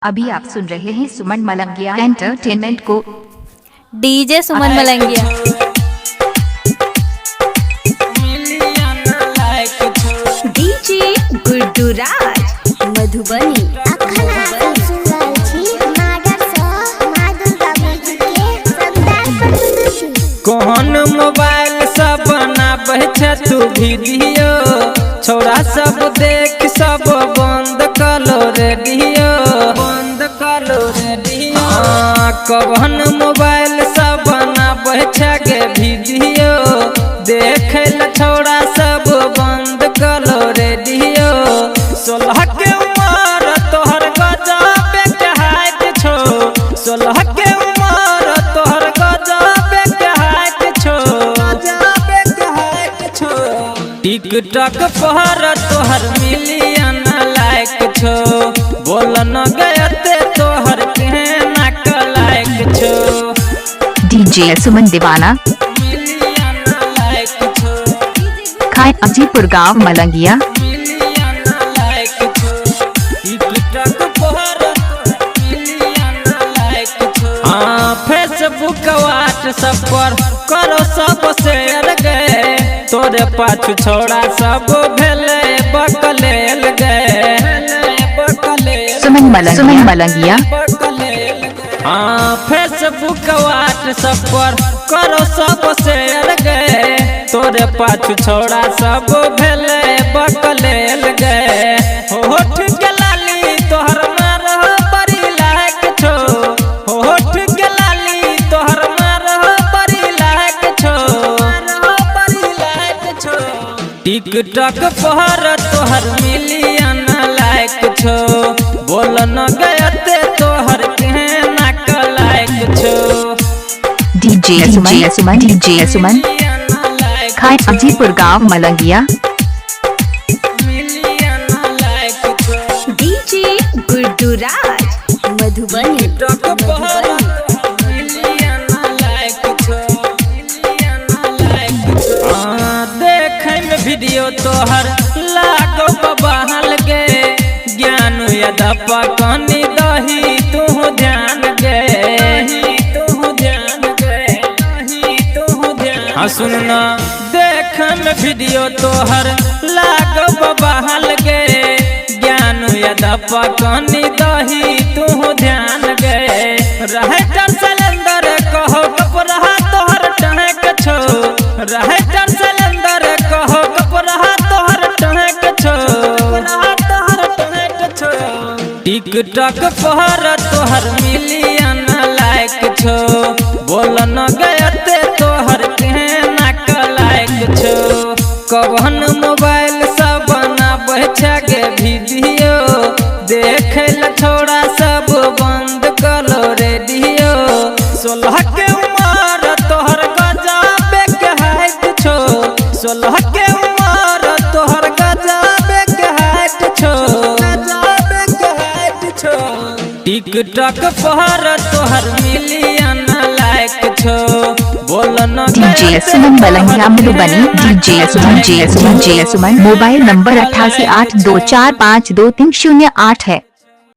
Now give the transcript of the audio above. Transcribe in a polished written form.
अभी आप सुन रहे हैं सुमन मलंगिया एंटरटेनमेंट को। डीजे सुमन मलंगिया। डीजे गुड्डू राज मधुबनी। कौन मोबाइल सब बनाबे छ तू वीडियो, छोरा सब देख सब बंद कलो रेडियो, बंद कलो रेडियो। कौन मोबाइल सब बनाबे छ गे वीडियो, देख ल छोरा सब बंद कलो रेडियो। 16 के उम्र तोहर गजब के हाइट छो, 16 के उम्र तोहर गजब के हाइट छो, गजब के हाइट छो। टिकटॉक पर तोहर मिलियन लाइक छो, बोल न गयते तोहर केना का लाइक छो। डीजे सुमन दीवाना मिलियन लाइक छो, खाए अजीपुर गांव मलंगिया। फेसबुक व्हाट्सएप पर करो सब शेयर गए, तोरे पाछू छोड़ा सब भेले बकलेल गए, सुमन मलंगिया। फेसबुक व्हाट्सएप पर करो सब शेयर गए, तोरे पाछू छोड़ा सब भेले बकलेल गए। होठ के लाली तोहर मारह बड़ी लायक छो, होठ के लाली तोहर मारह बड़ी लायक छो, बड़ी लायक छो। टिकटॉक पर तोहर मिलियन लाइक छो, बोल न गयते तोहर केना का लाइक छो। डीजे सुमन खाए अजीपुर गांव मलंगिया। डीजे गुड्डू राज मधुबनी। देखे में वीडियो तोहर लागो बहाल गे, ज्ञान यदपा कनी दही तू ध्यान गे, तू ध्यान गे, तू ध्यान। सुनना देखे में वीडियो तोहर लागो बहाल गे, ज्ञान यदपा कनी दही तू ध्यान गे। रहे सिलेंडर कहो कपड़ा तोहर टहक छो, रहे सिलेंडर कहो कपड़ा तोहर टहक छो, तोहर टहक छो। टिकटॉक पर तोहर मिलियन लाइक छो, बोल न गयते तोहर केना का लाइक छो। कौन मोबाइल सब बनाबे छ गे वीडियो, देख ल छोड़ा सब बंद कलो रेडियो। 16 के उम्र तोहर गजब के हाइट छो, 16 के उम्र तोहर गजब के हाइट छो, गजब के हाइट छो। टिकटॉक पर तोहर मिलियन लाइक छो, बोल न डीजे सुमन मलंगिया मधुबनी। डीजे सुमन मोबाइल नंबर 8882452308 है।